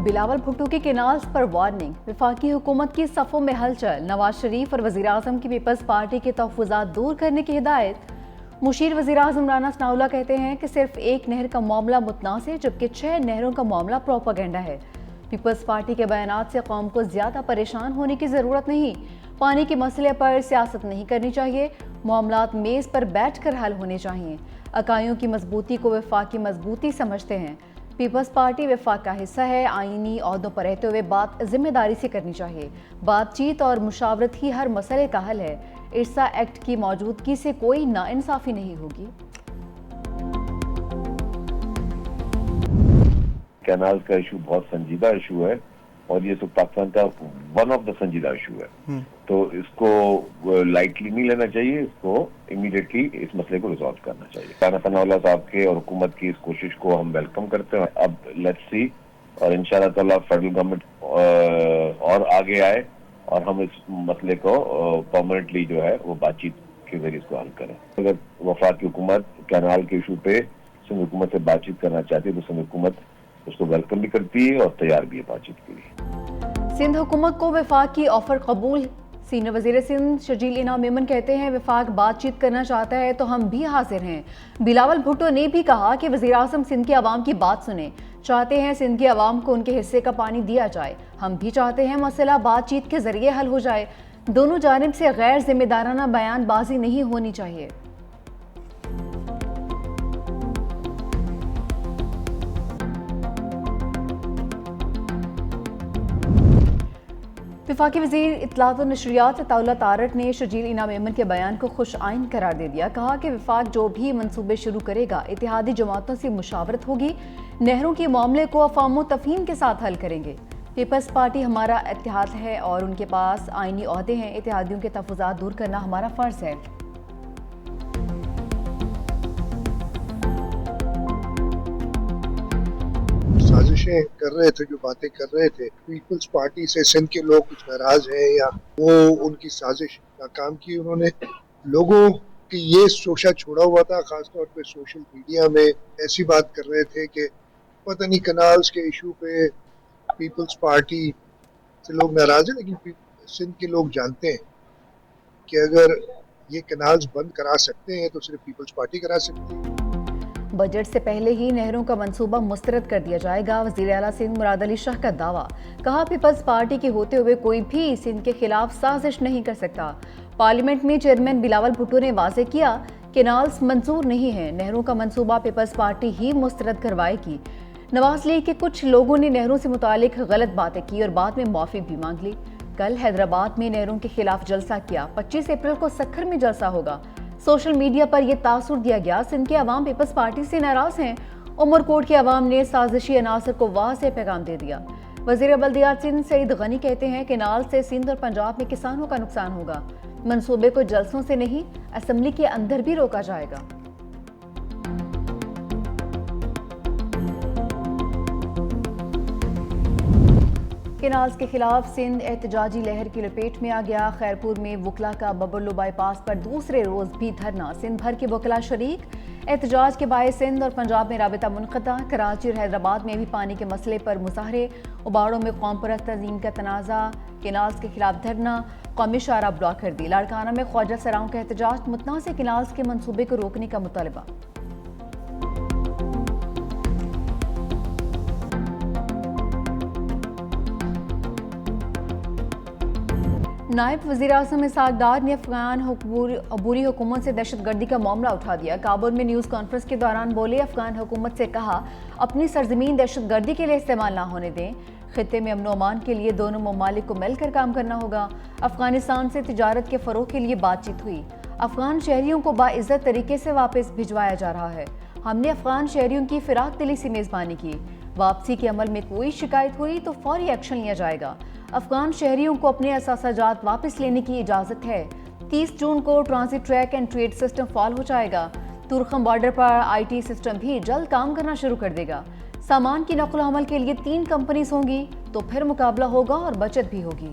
بلاول بھٹو کی کینالز پر وارننگ، وفاقی حکومت کی صفوں میں ہلچل، نواز شریف اور وزیراعظم کی پیپلز پارٹی کے تحفظات دور کرنے کی ہدایت۔ مشیر وزیراعظم رانا ثناءاللہ کہتے ہیں کہ صرف ایک نہر کا معاملہ متنازع جبکہ 6 نہروں کا معاملہ پروپیگنڈا ہے۔ پیپلز پارٹی کے بیانات سے قوم کو زیادہ پریشان ہونے کی ضرورت نہیں، پانی کے مسئلے پر سیاست نہیں کرنی چاہیے، معاملات میز پر بیٹھ کر حل ہونے چاہیے۔ اکائیوں کی مضبوطی کو وفاق کی مضبوطی سمجھتے ہیں۔ پیپلز پارٹی وفاق کا حصہ ہے، آئینی عہدوں پر رہتے ہوئے بات ذمہ داری سے کرنی چاہیے۔ بات چیت اور مشاورت ہی ہر مسئلے کا حل ہے۔ ارسا ایکٹ کی موجودگی سے کوئی ناانصافی نہیں ہوگی۔ کینال کا ایشو بہت سنجیدہ ایشو ہے اور یہ تو پاکستان کا ون آف دا سنجیدہ ایشو ہے، تو اس کو لائٹلی نہیں لینا چاہیے، اس کو امیڈیٹلی اس مسئلے کو ریزالو کرنا چاہیے۔ رانا ثناءاللہ صاحب کے اور حکومت کی اس کوشش کو ہم ویلکم کرتے ہیں۔ اب لیٹس سی، اور انشاءاللہ تعالیٰ فیڈرل گورنمنٹ اور آگے آئے اور ہم اس مسئلے کو پرماننٹلی جو ہے وہ بات چیت کے ذریعے اس کو حل کریں۔ اگر وفاقی حکومت کینال کے ایشو پہ سندھ حکومت سے بات چیت کرنا چاہتی ہے تو سندھ حکومت اس کو ویلکم بھی کرتی ہے اور تیار بھی ہے بات چیت کے لیے۔ سندھ حکومت کو وفاق کی آفر قبول۔ سینئر وزیر سندھ شرجیل انعام میمن کہتے ہیں وفاق بات چیت کرنا چاہتا ہے تو ہم بھی حاضر ہیں۔ بلاول بھٹو نے بھی کہا کہ وزیراعظم سندھ کے عوام کی بات سنیں، چاہتے ہیں سندھ کے عوام کو ان کے حصے کا پانی دیا جائے۔ ہم بھی چاہتے ہیں مسئلہ بات چیت کے ذریعے حل ہو جائے۔ دونوں جانب سے غیر ذمہ دارانہ بیان بازی نہیں ہونی چاہیے۔ وفاقی وزیر اطلاعات و نشریات عطاءاللہ تارڑ نے شرجیل انعام میمن کے بیان کو خوش آئند قرار دے دیا۔ کہا کہ وفاق جو بھی منصوبے شروع کرے گا اتحادی جماعتوں سے مشاورت ہوگی، نہروں کے معاملے کو افہام و تفہیم کے ساتھ حل کریں گے۔ پیپلز پارٹی ہمارا اتحاد ہے اور ان کے پاس آئینی عہدے ہیں، اتحادیوں کے تحفظات دور کرنا ہمارا فرض ہے۔ سازشیں کر رہے تھے، جو باتیں کر رہے تھے، پیپلز پارٹی سے سندھ کے لوگ کچھ ناراض ہیں یا وہ ان کی سازش ناکام کی۔ انہوں نے لوگوں کی یہ شوشہ چھوڑا ہوا تھا، خاص طور پہ سوشل میڈیا میں ایسی بات کر رہے تھے کہ پتہ نہیں کنالز کے ایشو پہ پیپلز پارٹی سے لوگ ناراض ہیں، لیکن سندھ کے لوگ جانتے ہیں کہ اگر یہ کنالز بند کرا سکتے ہیں تو صرف پیپلز پارٹی کرا سکتی ہے۔ بجٹ سے پہلے ہی نہروں کا منصوبہ مسترد کر دیا جائے گا، وزیر اعلیٰ سندھ مراد علی شاہ کا دعویٰ۔ کہا پیپلز پارٹی کے ہوتے ہوئے کوئی بھی سندھ کے خلاف سازش نہیں کر سکتا۔ پارلیمنٹ میں چیئرمین بلاول بھٹو نے واضح کیا کینالز منظور نہیں ہیں، نہروں کا منصوبہ پیپلز پارٹی ہی مسترد کروائے گی۔ نواز لیگ کے کچھ لوگوں نے نہروں سے متعلق غلط باتیں کی اور بعد میں معافی بھی مانگ لی۔ کل حیدرآباد میں نہروں کے خلاف جلسہ کیا، 25 اپریل کو سکھر میں جلسہ ہوگا۔ سوشل میڈیا پر یہ تاثر دیا گیا سندھ کے عوام پیپلز پارٹی سے ناراض ہیں۔ عمرکوٹ کے عوام نے سازشی عناصر کو واضح پیغام دے دیا۔ وزیر بلدیات سندھ سعید غنی کہتے ہیں کینال سے سندھ اور پنجاب میں کسانوں کا نقصان ہوگا، منصوبے کو جلسوں سے نہیں اسمبلی کے اندر بھی روکا جائے گا۔ کینالز کے خلاف سندھ احتجاجی لہر کی لپیٹ میں آ گیا۔ خیرپور میں وکلا کا ببرلو بائی پاس پر دوسرے روز بھی دھرنا، سندھ بھر کے وکلا شریک۔ احتجاج کے باعث سندھ اور پنجاب میں رابطہ منقطع۔ کراچی اور حیدرآباد میں بھی پانی کے مسئلے پر مظاہرے، اباڑوں میں قوم پرست تنظیم کا تنازع، کینالز کے خلاف دھرنا، قومی شاہراہ بلاک کر دی۔ لاڑکانہ میں خواجہ سراؤں کا احتجاج، متنازع کینالز کے منصوبے کو روکنے کا مطالبہ۔ نائب وزیر اعظم اسحاق ڈار نے افغان عبوری حکومت سے دہشت گردی کا معاملہ اٹھا دیا۔ کابل میں نیوز کانفرنس کے دوران بولے، افغان حکومت سے کہا اپنی سرزمین دہشت گردی کے لیے استعمال نہ ہونے دیں۔ خطے میں امن و امان کے لیے دونوں ممالک کو مل کر کام کرنا ہوگا۔ افغانستان سے تجارت کے فروغ کے لیے بات چیت ہوئی۔ افغان شہریوں کو باعزت طریقے سے واپس بھجوایا جا رہا ہے۔ ہم نے افغان شہریوں کی فراق دلی سے میزبانی کی۔ واپسی کے عمل میں کوئی شکایت ہوئی تو فوری ایکشن لیا جائے گا۔ افغان شہریوں کو اپنے اثاثہ جات واپس لینے کی اجازت ہے۔ 30 جون کو transit track and trade system فعال ہو جائے گا۔ تورخم بارڈر پر آئی ٹی سسٹم بھی جلد کام کرنا شروع کر دے گا۔ سامان کی نقل و حمل کے لیے 3 کمپنیز ہوں گی تو پھر مقابلہ ہوگا اور بچت بھی ہوگی۔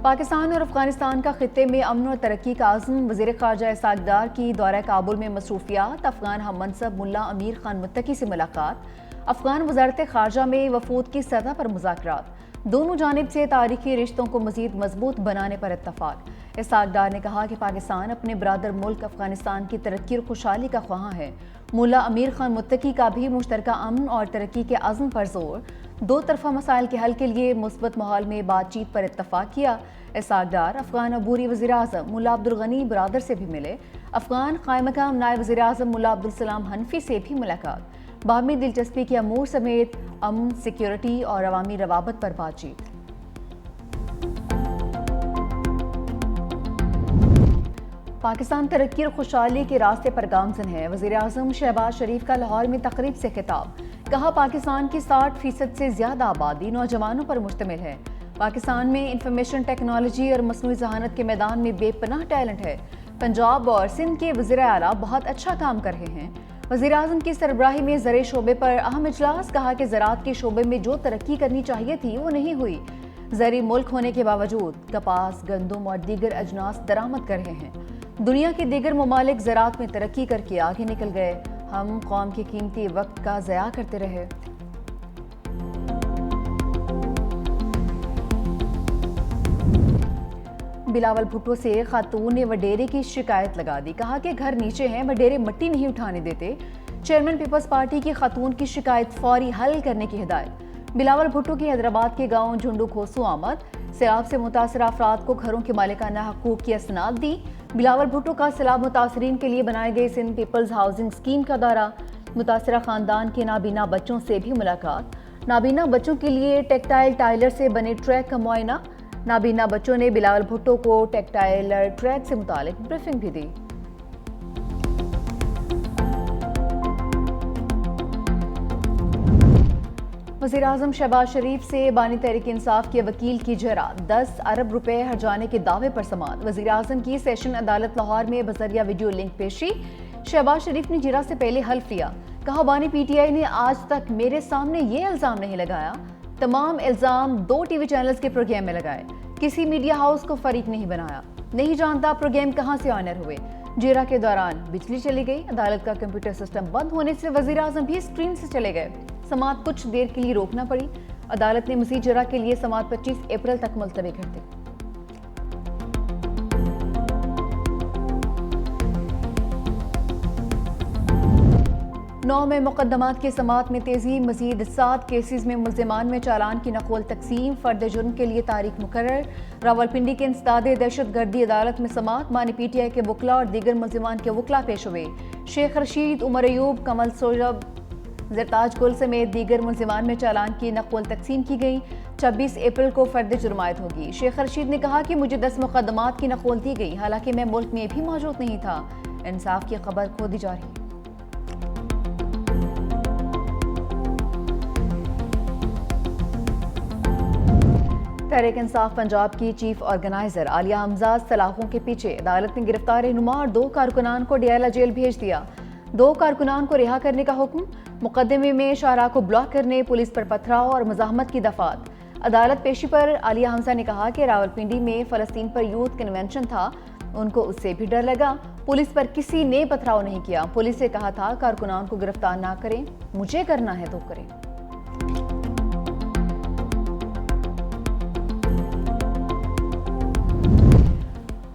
پاکستان اور افغانستان کا خطے میں امن اور ترقی کا عزم، وزیر خارجہ اسحاق ڈار کی دورہ کابل میں مصروفیات، افغان ہم منصب ملا امیر خان متقی سے ملاقات، افغان وزارت خارجہ میں وفود کی سطح پر مذاکرات، دونوں جانب سے تاریخی رشتوں کو مزید مضبوط بنانے پر اتفاق۔ اسحاق ڈار نے کہا کہ پاکستان اپنے برادر ملک افغانستان کی ترقی اور خوشحالی کا خواہاں ہے۔ ملا امیر خان متقی کا بھی مشترکہ امن اور ترقی کے عزم پر زور، دو طرفہ مسائل کے حل کے لیے مثبت ماحول میں بات چیت پر اتفاق کیا۔ اسحاق ڈار افغان عبوری وزیر اعظم ملا عبدالغنی برادر سے بھی ملے، افغان قائم مقام نائب وزیر اعظم ملا عبدالسلام حنفی سے بھی ملاقات، باہمی دلچسپی کے امور سمیت امن، سیکیورٹی اور عوامی روابط پر بات چیت۔ پاکستان ترقی اور خوشحالی کے راستے پر گامزن ہے، وزیر اعظم شہباز شریف کا لاہور میں تقریب سے خطاب، کہا پاکستان کی 60% سے زیادہ آبادی نوجوانوں پر مشتمل ہے، پاکستان میں انفارمیشن ٹیکنالوجی اور مصنوعی ذہانت کے میدان میں بے پناہ ٹیلنٹ ہے، پنجاب اور سندھ کے وزیر اعلیٰ بہت اچھا کام کر رہے ہیں۔ وزیر اعظم کی سربراہی میں زرعی شعبے پر اہم اجلاس، کہا کہ زراعت کے شعبے میں جو ترقی کرنی چاہیے تھی وہ نہیں ہوئی، زرعی ملک ہونے کے باوجود کپاس، گندم اور دیگر اجناس درآمد کر رہے ہیں، دنیا کے دیگر ممالک زراعت میں ترقی کر کے آگے نکل گئے، ہم قوم کے قیمتی وقت کا ضیاع کرتے رہے۔ بلاول بھٹو سے خاتون نے وڈیرے کی شکایت لگا دی، کہا کہ گھر نیچے ہیں، وڈیرے مٹی نہیں اٹھانے دیتے، چیئرمین پیپلز پارٹی کی خاتون کی شکایت فوری حل کرنے کی ہدایت۔ بلاول بھٹو کی حیدرآباد کے گاؤں جھنڈو کھوسو آمد، سیلاب سے متاثرہ افراد کو گھروں کے مالکانہ حقوق کی اسناد دی۔ بلاول بھٹو کا سیلاب متاثرین کے لیے بنائے گئے سندھ پیپلز ہاؤسنگ اسکیم کا دورہ، متاثرہ خاندان کے نابینا بچوں سے بھی ملاقات، نابینا بچوں کے لیے ٹیکٹائل ٹائلر سے بنے ٹریک کا معائنہ، نابینا بچوں نے بلاول بھٹو کو ٹیکٹائلر ٹریک سے متعلق بریفنگ بھی دی۔ وزیر اعظم شہباز شریف سے بانی تحریک انصاف کے وکیل کی جرح، 10 ارب روپے ہرجانے کے دعوے پر سماعت، وزیر اعظم کی سیشن عدالت لاہور میں بذریعہ ویڈیو لنک پیشی، شہباز شریف نے جرح سے پہلے حلف لیا، کہا بانی پی ٹی آئی نے آج تک میرے سامنے یہ الزام نہیں لگایا، تمام الزام 2 ٹی وی چینلز کے پروگرام میں لگائے، کسی میڈیا ہاؤس کو فریق نہیں بنایا، نہیں جانتا پروگرام کہاں سے آنر ہوئے، جرح کے دوران بجلی چلی گئی، عدالت کا کمپیوٹر سسٹم بند ہونے سے وزیر اعظم بھی اسکرین سے چلے گئے، سماعت کچھ دیر کے لیے روکنا پڑی، عدالت نے مزید جرح کے لیے سماعت 25 اپریل تک ملتوی کر دی۔ نو میں مقدمات کی سماعت میں تیزی، مزید 7 کیسز میں ملزمان میں چالان کی نقل تقسیم، فرد جرم کے لیے تاریخ مقرر، راولپنڈی کے انسداد دہشت گردی عدالت میں سماعت، بانی پی ٹی آئی کے وکلاء اور دیگر ملزمان کے وکلاء پیش ہوئے، شیخ رشید، عمر ایوب، کمل سوجب، زرتاج گل سمیت دیگر ملزمان میں چالان کی نقل تقسیم کی گئی، 26 اپریل کو فرد جرم عائد ہوگی۔ شیخ رشید نے کہا کہ مجھے 10 مقدمات کی نقل دی گئی، حالانکہ میں ملک میں بھی موجود نہیں تھا، انصاف کی خبر کھو دی جا رہی۔ تحریک انصاف پنجاب کی چیف آرگنائزر عالیہ حمزہ سلاخوں کے پیچھے، عدالت نے گرفتار رہنما اور 2 کارکنان کو ڈیالہ جیل بھیج دیا، 2 کارکنان کو رہا کرنے کا حکم، مقدمے میں شاہراہ کو بلاک کرنے، پولیس پر پتھراؤ اور مزاحمت کی دفعات۔ عدالت پیشی پر عالیہ حمزہ نے کہا کہ راولپنڈی میں فلسطین پر یوتھ کنونشن تھا، ان کو اس سے بھی ڈر لگا، پولیس پر کسی نے پتھراؤ نہیں کیا، پولیس سے کہا تھا کارکنان کو گرفتار نہ کریں، مجھے کرنا ہے تو کریں۔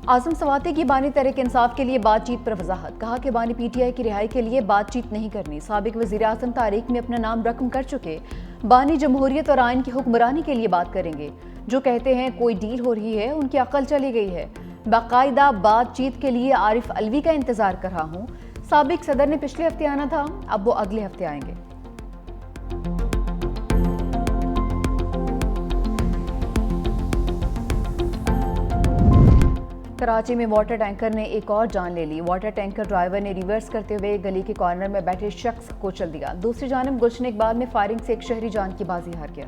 اعظم سواتی کی بانی تحریک انصاف کے لیے بات چیت پر وضاحت، کہا کہ بانی پی ٹی آئی کی رہائی کے لیے بات چیت نہیں کرنی، سابق وزیر اعظم تاریخ میں اپنا نام رقم کر چکے، بانی جمہوریت اور آئین کی حکمرانی کے لیے بات کریں گے، جو کہتے ہیں کوئی ڈیل ہو رہی ہے ان کی عقل چلی گئی ہے، باقاعدہ بات چیت کے لیے عارف علوی کا انتظار کر رہا ہوں، سابق صدر نے پچھلے ہفتے آنا تھا، اب وہ اگلے ہفتے آئیں گے۔ کراچی میں واٹر ٹینکر نے ایک اور جان لے لی، واٹر ٹینکر ڈرائیور نے ریورس کرتے ہوئے گلی کے کارنر میں بیٹھے شخص کو چل دیا، دوسری جانب گلشن اقبال میں فائرنگ سے ایک شہری جان کی بازی ہار گیا۔